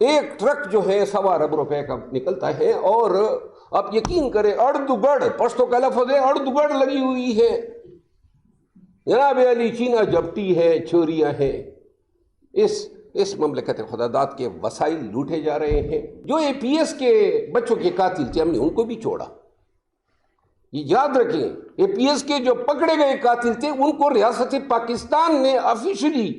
ایک ٹرک جو ہے 1.25 ارب کا نکلتا ہے، اور آپ یقین کریں اڑدگڑ، پشتو کا لفظ ہے، اڑدگڑ لگی ہوئی ہے، جناب علی چینا جپٹی ہے، چوریاں ہیں۔ اس مملکت خدا داد کے وسائل لوٹے جا رہے ہیں۔ جو اے پی ایس کے بچوں کے قاتل تھے، ہم نے ان کو بھی چھوڑا۔ یہ یاد رکھیں، اے پی ایس کے جو پکڑے گئے قاتل تھے ان کو ریاست پاکستان نے آفیشلی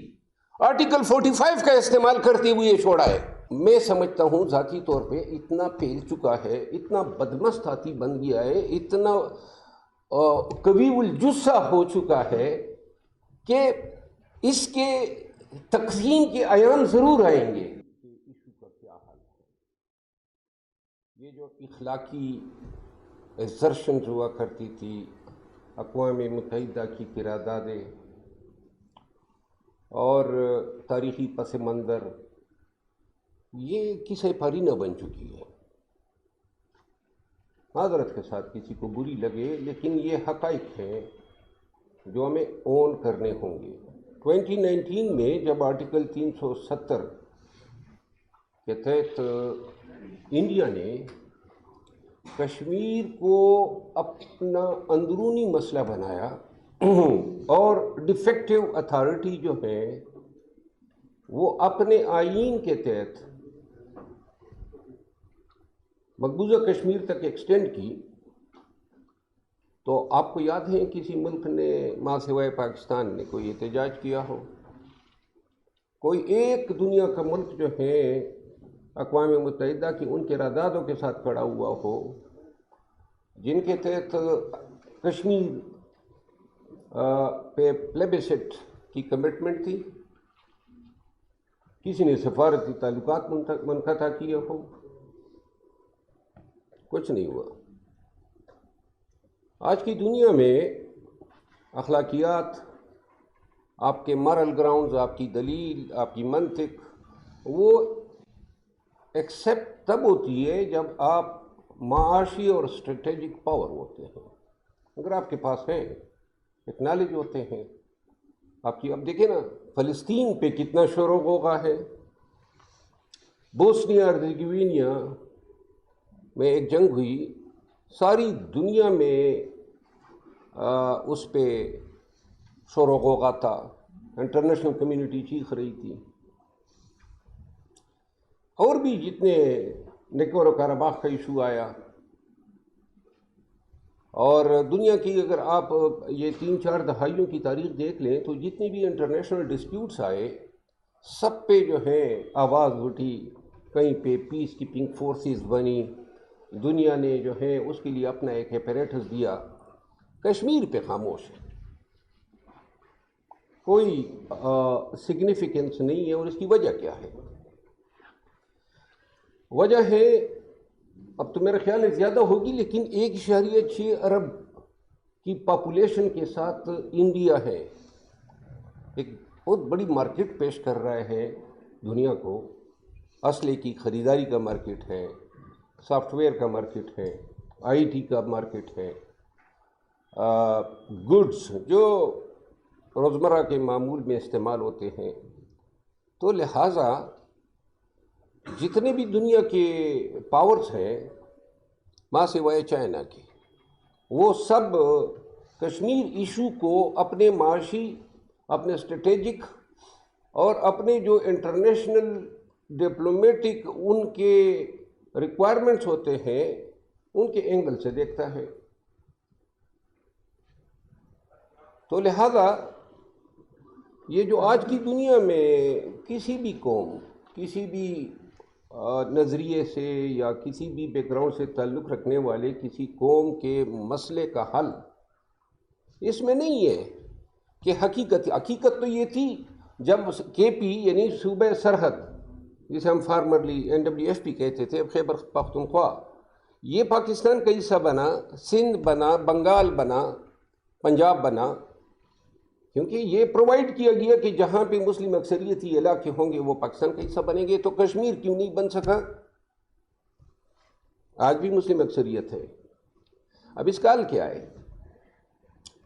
آرٹیکل 45 کا استعمال کرتے ہوئے چھوڑا ہے۔ میں سمجھتا ہوں ذاتی طور پہ اتنا پھیل چکا ہے، اتنا بدمستاتی بن گیا ہے، اتنا قوی الجثہ ہو چکا ہے کہ اس کے تقسیم کے ایام ضرور آئیں گے۔ ایشو کا کیا حل ہے؟ یہ جو اخلاقی ایکزرشن ہوا کرتی تھی، اقوام متحدہ کی قراردادیں اور تاریخی پس منظر، یہ کسی پاری نہ بن چکی ہے۔ معذرت کے ساتھ کسی کو بری لگے، لیکن یہ حقائق ہیں جو ہمیں اون کرنے ہوں گے۔ 2019 میں جب آرٹیکل 370 کے تحت انڈیا نے کشمیر کو اپنا اندرونی مسئلہ بنایا اور ڈیفیکٹو اتھارٹی جو ہے وہ اپنے آئین کے تحت مقبوضہ کشمیر تک ایکسٹینڈ کی، تو آپ کو یاد ہے کسی ملک نے ماں سوائے پاکستان نے کوئی احتجاج کیا ہو؟ کوئی ایک دنیا کا ملک جو ہے اقوام متحدہ کی ان کے قراردادوں کے ساتھ کھڑا ہوا ہو جن کے تحت کشمیر پہ پلیبسٹ کی کمٹمنٹ تھی؟ کسی نے سفارتی تعلقات منقطع کیے ہو؟ کچھ نہیں ہوا۔ آج کی دنیا میں اخلاقیات، آپ کے مارل گراؤنڈز، آپ کی دلیل، آپ کی منطق، وہ ایکسیپٹ تب ہوتی ہے جب آپ معاشی اور اسٹریٹجک پاور ہوتے ہیں۔ اگر آپ کے پاس ہیں، ٹیکنالوجی ہوتے ہیں، آپ کی اب دیکھیں نا فلسطین پہ کتنا شور و غوغا ہے۔ بوسنیا ہرزیگوینیا میں ایک جنگ ہوئی، ساری دنیا میں اس پہ شور و غوغا تھا، انٹرنیشنل کمیونٹی چیخ رہی تھی۔ اور بھی جتنے نکور کاراباخ کا ایشو آیا، اور دنیا کی اگر آپ یہ 3-4 دہائیوں کی تاریخ دیکھ لیں تو جتنی بھی انٹرنیشنل ڈسپیوٹس آئے، سب پہ جو ہے آواز اٹھی، کہیں پہ پیس کیپنگ فورسز بنی، دنیا نے جو ہے اس کے لیے اپنا ایک ایپریٹس دیا۔ کشمیر پہ خاموش ہے، کوئی سگنیفیکنس نہیں ہے، اور اس کی وجہ کیا ہے؟ وجہ ہے، اب تو میرا خیال ہے زیادہ ہوگی، لیکن 1.6 ارب کی پاپولیشن کے ساتھ انڈیا ہے، ایک بہت بڑی مارکیٹ پیش کر رہا ہے دنیا کو۔ اسلحے کی خریداری کا مارکیٹ ہے، سافٹ ویئر کا مارکیٹ ہے، آئی ٹی کا مارکیٹ ہے، گڈز جو روزمرہ کے معمول میں استعمال ہوتے ہیں۔ تو لہٰذا جتنے بھی دنیا کے پاورز ہیں ماں سوائے چائنا کے، وہ سب کشمیر ایشو کو اپنے معاشی، اپنے اسٹریٹجک اور اپنے جو انٹرنیشنل ڈپلومیٹک ان کے ریکوائرمنٹس ہوتے ہیں ان کے اینگل سے دیکھتا ہے۔ تو لہذا یہ جو آج کی دنیا میں کسی بھی قوم، کسی بھی نظریے سے یا کسی بھی بیک گراؤنڈ سے تعلق رکھنے والے کسی قوم کے مسئلے کا حل اس میں نہیں ہے کہ حقیقت تو یہ تھی جب کے پی یعنی صوبہ سرحد، جسے ہم فارمرلی NWFP کہتے تھے، خیبر پختونخوا، یہ پاکستان کا حصہ بنا، سندھ بنا، بنگال بنا، پنجاب بنا، کیونکہ یہ پرووائڈ کیا گیا کہ جہاں پہ مسلم اکثریتی علاقے ہوں گے وہ پاکستان کا حصہ بنیں گے۔ تو کشمیر کیوں نہیں بن سکا؟ آج بھی مسلم اکثریت ہے۔ اب اس کا حل کیا ہے؟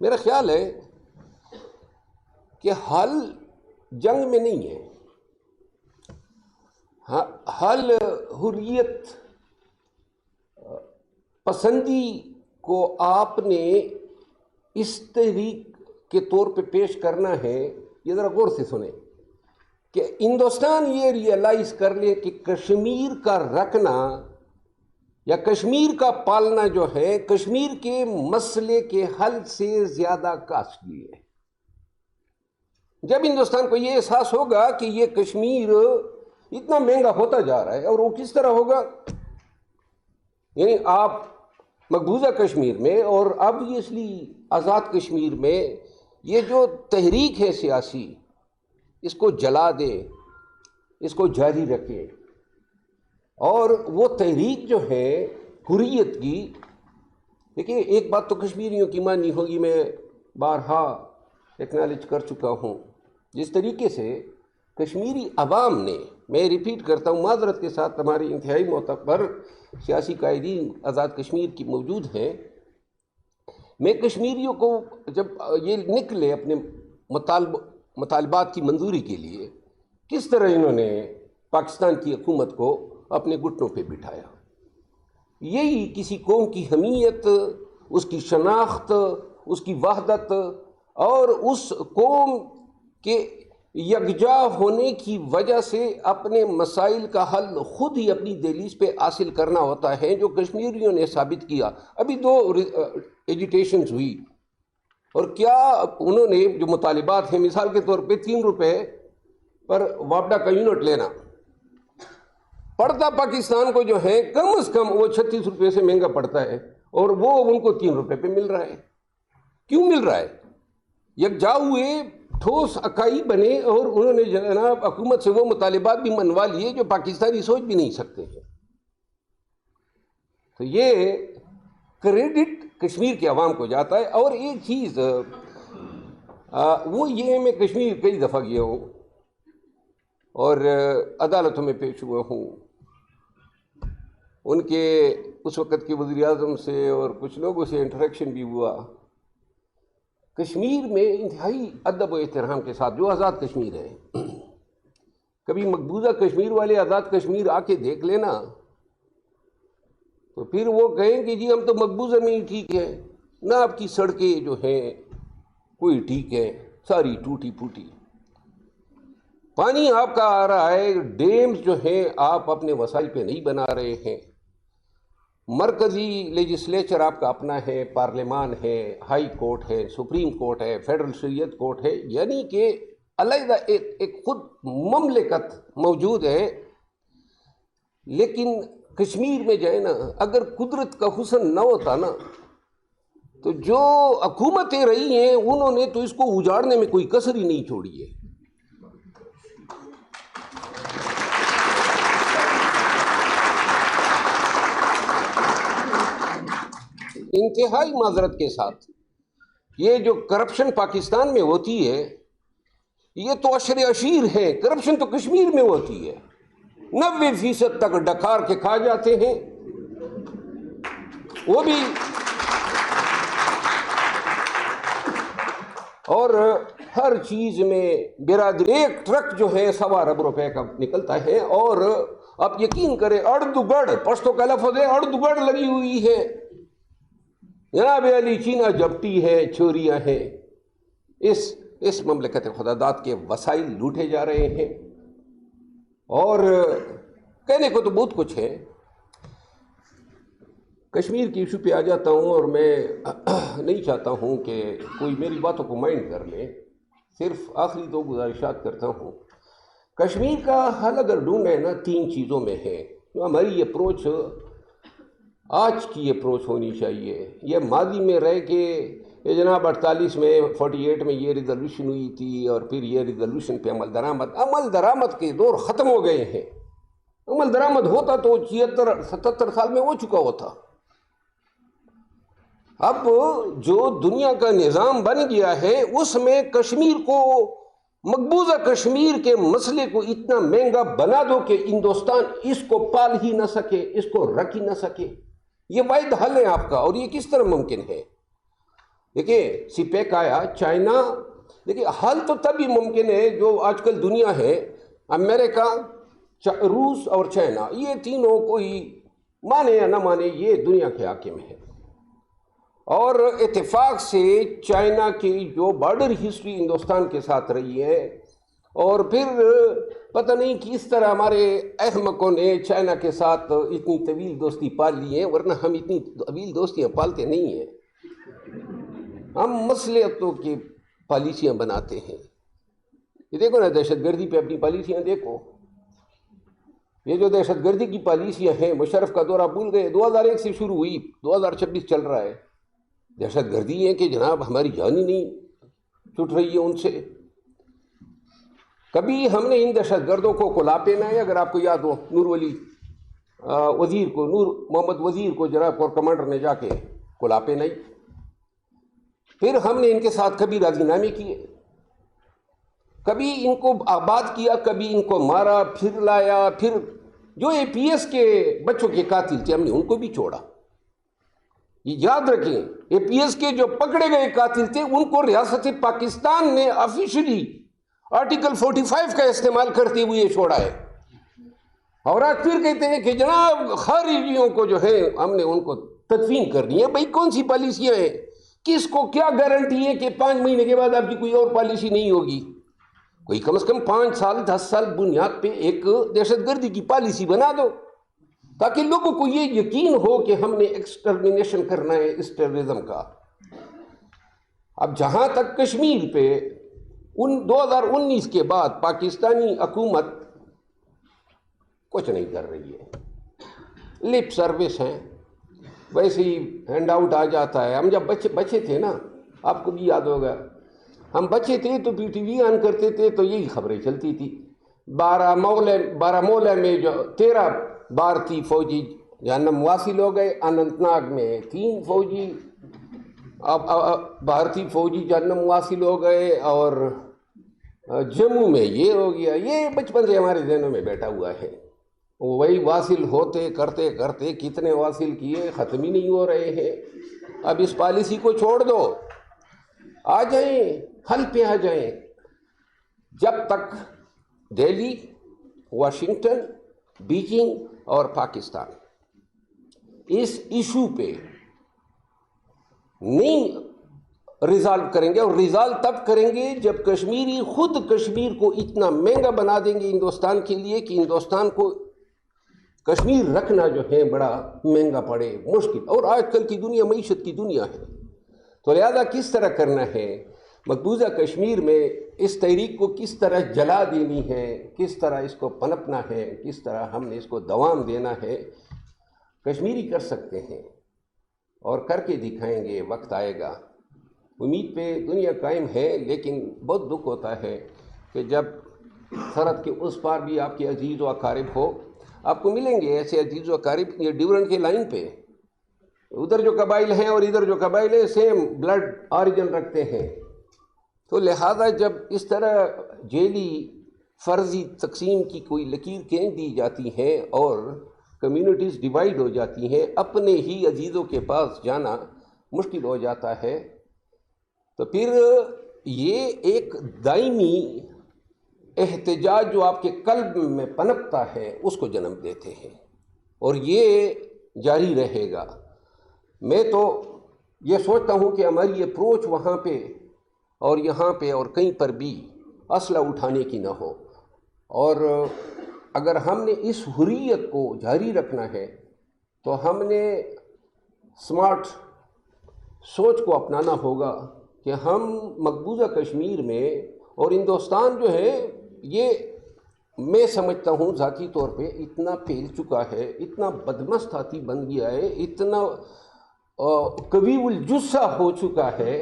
میرا خیال ہے کہ حل جنگ میں نہیں ہے، حل حریت پسندی کو آپ نے اس طریق کے طور پہ پیش کرنا ہے، یہ ذرا غور سے سنیں کہ ہندوستان یہ ریئلائز کر لے کہ کشمیر کا رکھنا یا کشمیر کا پالنا جو ہے کشمیر کے مسئلے کے حل سے زیادہ کاسٹلی ہے۔ جب ہندوستان کو یہ احساس ہوگا کہ یہ کشمیر اتنا مہنگا ہوتا جا رہا ہے، اور وہ کس طرح ہوگا، یعنی آپ مقبوضہ کشمیر میں اور obviously آزاد کشمیر میں یہ جو تحریک ہے سیاسی، اس کو جلا دے، اس کو جاری رکھے، اور وہ تحریک جو ہے حریت کی، دیکھیں ایک بات تو کشمیریوں کی مانی ہوگی، میں بارہا ایکنالج کر چکا ہوں، جس طریقے سے کشمیری عوام نے، میں ریپیٹ کرتا ہوں معذرت کے ساتھ، ہماری انتہائی معتبر سیاسی قائدین آزاد کشمیر کی موجود ہیں، میں کشمیریوں کو جب یہ نکلے اپنے مطالبات کی منظوری کے لیے، کس طرح انہوں نے پاکستان کی حکومت کو اپنے گھٹنوں پہ بٹھایا، یہی کسی قوم کی حمیت، اس کی شناخت، اس کی وحدت اور اس قوم کے یکجا ہونے کی وجہ سے اپنے مسائل کا حل خود ہی اپنی دہلیز پہ حاصل کرنا ہوتا ہے، جو کشمیریوں نے ثابت کیا۔ ابھی 2 ایجیٹیشنز ہوئی، اور کیا انہوں نے جو مطالبات ہیں، مثال کے طور پہ 3 روپے پر وابڈا کا یونٹ لینا پڑتا پاکستان کو، جو ہے کم از کم وہ 36 روپے سے مہنگا پڑتا ہے، اور وہ ان کو 3 روپے پہ مل رہا ہے۔ کیوں مل رہا ہے؟ یکجا ہوئے، ٹھوس اکائی بنے، اور انہوں نے جناب حکومت سے وہ مطالبات بھی منوا لیے جو پاکستانی سوچ بھی نہیں سکتے ہیں۔ تو یہ کریڈٹ کشمیر کے عوام کو جاتا ہے۔ اور ایک چیز وہ یہ ہے، میں کشمیر کئی دفعہ گیا ہوں اور عدالتوں میں پیش ہوا ہوں، ان کے اس وقت کے وزیر اعظم سے اور کچھ لوگوں سے انٹریکشن بھی ہوا۔ کشمیر میں انتہائی ادب و احترام کے ساتھ، جو آزاد کشمیر ہے، کبھی مقبوضہ کشمیر والے آزاد کشمیر آ کے دیکھ لینا تو پھر وہ کہیں کہ جی ہم تو مقبوضہ میں ہی ٹھیک ہیں، نہ آپ کی سڑکیں جو ہیں کوئی ٹھیک ہے، ساری ٹوٹی پھوٹی، پانی آپ کا آ رہا ہے، ڈیمز جو ہیں آپ اپنے وسائل پہ نہیں بنا رہے ہیں، مرکزی لیجسلیچر آپ کا اپنا ہے، پارلیمان ہے، ہائی کورٹ ہے، سپریم کورٹ ہے، فیڈرل شریعت کورٹ ہے، یعنی کہ علیحدہ ایک خود مملکت موجود ہے۔ لیکن کشمیر میں جو ہے نا، اگر قدرت کا حسن نہ ہوتا نا، تو جو حکومتیں رہی ہیں انہوں نے تو اس کو اجاڑنے میں کوئی کسر ہی نہیں چھوڑی ہے۔ انتہائی معذرت کے ساتھ، یہ جو کرپشن پاکستان میں ہوتی ہے یہ تو عشر عشیر ہے، کرپشن تو کشمیر میں ہوتی ہے، 90% تک ڈکار کے کھا جاتے ہیں، وہ بھی، اور ہر چیز میں برادری، ایک ٹرک جو ہے 1.25 ارب روپے کا نکلتا ہے، اور آپ یقین کریں اڑدگڑ، پشتو کا لفظ ہے، اڑدگڑ لگی ہوئی ہے، جناب علی چینا جپٹی ہے، چوریاں ہیں، اس مملکت خدا داد کے وسائل لوٹے جا رہے ہیں، اور کہنے کو تو بہت کچھ ہے۔ کشمیر کی ایشو پہ آ جاتا ہوں، اور میں نہیں چاہتا ہوں کہ کوئی میری باتوں کو مائنڈ کر لے، صرف آخری 2 گزارشات کرتا ہوں۔ کشمیر کا حل اگر ڈھونڈنا ہے نا، 3 چیزوں میں ہے۔ ہماری اپروچ، آج کی اپروچ ہونی چاہیے، یہ ماضی میں رہ کے یہ جناب 48 میں 48 میں یہ ریزولوشن ہوئی تھی، اور پھر یہ ریزولوشن پہ عمل درآمد کے دور ختم ہو گئے ہیں۔ عمل درآمد ہوتا تو 76-77 سال میں ہو چکا ہوتا۔ اب جو دنیا کا نظام بن گیا ہے اس میں کشمیر کو، مقبوضہ کشمیر کے مسئلے کو اتنا مہنگا بنا دو کہ ہندوستان اس کو پال ہی نہ سکے، اس کو رکھ ہی نہ سکے۔ یہ واحد حل ہے آپ کا، اور یہ کس طرح ممکن ہے؟ دیکھیں سپیک آیا، چائنا، دیکھیں حل تو تبھی ممکن ہے جو آج کل دنیا ہے، امریکہ روس اور چائنا، یہ تینوں کوئی مانے یا نہ مانے یہ دنیا کے حاکم ہیں، اور اتفاق سے چائنا کی جو بارڈر ہسٹری ہندوستان کے ساتھ رہی ہے، اور پھر پتہ نہیں کس طرح ہمارے احمقوں نے چائنا کے ساتھ اتنی طویل دوستی پال لی ہے، ورنہ ہم اتنی طویل دوستیاں پالتے نہیں ہیں، ہم مصلحتوں کی پالیسیاں بناتے ہیں۔ یہ دیکھو نا دہشت گردی پہ اپنی پالیسیاں دیکھو، یہ جو دہشت گردی کی پالیسیاں ہیں، مشرف کا دورہ بھول گئے، 2001 سے شروع ہوئی، 2026 چل رہا ہے، دہشت گردی ہے کہ جناب ہماری جان ہی نہیں چھٹ رہی ہے ان سے۔ کبھی ہم نے ان دہشت گردوں کو کلاپے میں، اگر آپ کو یاد ہو، نور محمد وزیر کو جناب کور کمانڈر نے جا کے کلاپے نہیں، پھر ہم نے ان کے ساتھ کبھی راضی نامے کیے، کبھی ان کو آباد کیا، کبھی ان کو مارا، پھر لایا، پھر جو اے پی ایس کے بچوں کے قاتل تھے ہم نے ان کو بھی چھوڑا۔ یہ یاد رکھیں، اے پی ایس کے جو پکڑے گئے قاتل تھے ان کو ریاست پاکستان نے آفیشلی آرٹیکل 45 کا استعمال کرتے ہوئے چھوڑا ہے، اور آج پھر کہتے ہیں کہ جناب خارجیوں کو جو ہے ہم نے ان کو تدفین کرنی ہے۔ بھائی کون سی پالیسیاں ہیں؟ کس کو کیا گارنٹی ہے کہ 5 مہینے کے بعد آپ کی کوئی اور پالیسی نہیں ہوگی؟ کوئی کم از کم 5 سال 10 سال بنیاد پہ ایک دہشت گردی کی پالیسی بنا دو، تاکہ لوگوں کو یہ یقین ہو کہ ہم نے ایکسٹرمینیشن کرنا ہے اس ٹیررزم کا۔ اب جہاں تک کشمیر پہ 2019 کے بعد پاکستانی حکومت کچھ نہیں کر رہی ہے، لپ سروس ہیں، ویسے ہی ہینڈ آؤٹ آ جاتا ہے۔ ہم جب بچے تھے نا، آپ کو بھی یاد ہوگا، ہم بچے تھے تو پی ٹی وی آن کرتے تھے تو یہی خبریں چلتی تھی، بارہمولہ میں جو 13 بھارتی فوجی جہنم واصل ہو گئے، اننت ناگ میں 3 فوجی بھارتی فوجی جہنم واصل ہو گئے، اور جموں میں یہ ہو گیا۔ یہ بچپن سے ہمارے ذہنوں میں بیٹھا ہوا ہے، وہی واصل ہوتے کرتے کرتے کتنے واصل کیے، ختم ہی نہیں ہو رہے ہیں۔ اب اس پالیسی کو چھوڑ دو، آ جائیں حل پہ آ جائیں۔ جب تک دہلی، واشنگٹن، بیجنگ اور پاکستان اس ایشو پہ نہیں ریزالو کریں گے، اور ریزالو تب کریں گے جب کشمیری خود کشمیر کو اتنا مہنگا بنا دیں گے ہندوستان کے لیے کہ ہندوستان کو کشمیر رکھنا جو ہے بڑا مہنگا پڑے، مشکل۔ اور آج کل کی دنیا معیشت کی دنیا ہے، تو لہذا کس طرح کرنا ہے، مقبوضہ کشمیر میں اس تحریک کو کس طرح جلا دینی ہے، کس طرح اس کو پنپنا ہے، کس طرح ہم نے اس کو دوام دینا ہے، کشمیری کر سکتے ہیں اور کر کے دکھائیں گے، وقت آئے گا۔ امید پہ دنیا قائم ہے، لیکن بہت دکھ ہوتا ہے کہ جب سرحد کے اس پار بھی آپ کے عزیز و اقارب ہو، آپ کو ملیں گے ایسے عزیز و اقارب، یہ ڈیورنڈ کے لائن پہ ادھر جو قبائل ہیں اور ادھر جو قبائل ہیں سیم بلڈ آریجن رکھتے ہیں، تو لہذا جب اس طرح جیلی فرضی تقسیم کی کوئی لکیر کھینچ دی جاتی ہے اور کمیونٹیز ڈیوائیڈ ہو جاتی ہیں، اپنے ہی عزیزوں کے پاس جانا مشکل ہو جاتا ہے، تو پھر یہ ایک دائمی احتجاج جو آپ کے قلب میں پنپتا ہے اس کو جنم دیتے ہیں، اور یہ جاری رہے گا۔ میں تو یہ سوچتا ہوں کہ ہماری اپروچ وہاں پہ اور یہاں پہ اور کہیں پر بھی اسلحہ اٹھانے کی نہ ہو، اور اگر ہم نے اس حریت کو جاری رکھنا ہے تو ہم نے سمارٹ سوچ کو اپنانا ہوگا کہ ہم مقبوضہ کشمیر میں، اور ہندوستان جو ہے یہ میں سمجھتا ہوں ذاتی طور پہ اتنا پھیل چکا ہے، اتنا بدمستاتی بن گیا ہے، اتنا قوی الجثہ ہو چکا ہے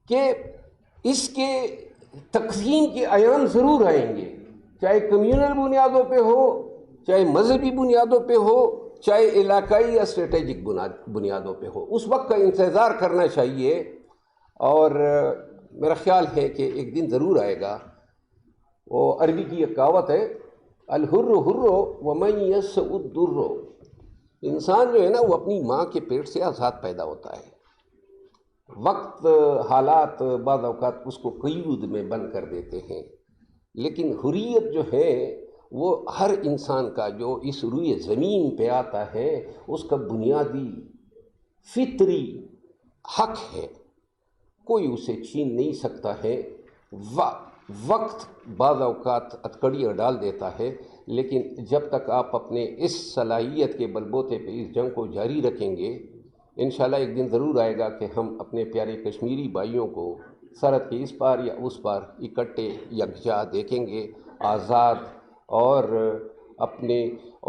کہ اس کے تقسیم کے ایام ضرور آئیں گے، چاہے کمیونل بنیادوں پہ ہو، چاہے مذہبی بنیادوں پہ ہو، چاہے علاقائی یا اسٹریٹجک بنیادوں پہ ہو۔ اس وقت کا انتظار کرنا چاہیے، اور میرا خیال ہے کہ ایک دن ضرور آئے گا۔ وہ عربی کی ایک کہاوت ہے، الحر حر ومن یسع الدر، انسان جو ہے نا وہ اپنی ماں کے پیٹ سے آزاد پیدا ہوتا ہے، وقت حالات بعض اوقات اس کو قیود میں بند کر دیتے ہیں، لیکن حریت جو ہے وہ ہر انسان کا جو اس روئے زمین پہ آتا ہے اس کا بنیادی فطری حق ہے، کوئی اسے چھین نہیں سکتا ہے۔ وقت بعض اوقات ہتھکڑیاں ڈال دیتا ہے، لیکن جب تک آپ اپنے اس صلاحیت کے بلبوتے پہ اس جنگ کو جاری رکھیں گے، انشاءاللہ ایک دن ضرور آئے گا کہ ہم اپنے پیارے کشمیری بھائیوں کو سرحد کے اس پار یا اس پار اکٹھے یکجا دیکھیں گے، آزاد اور اپنے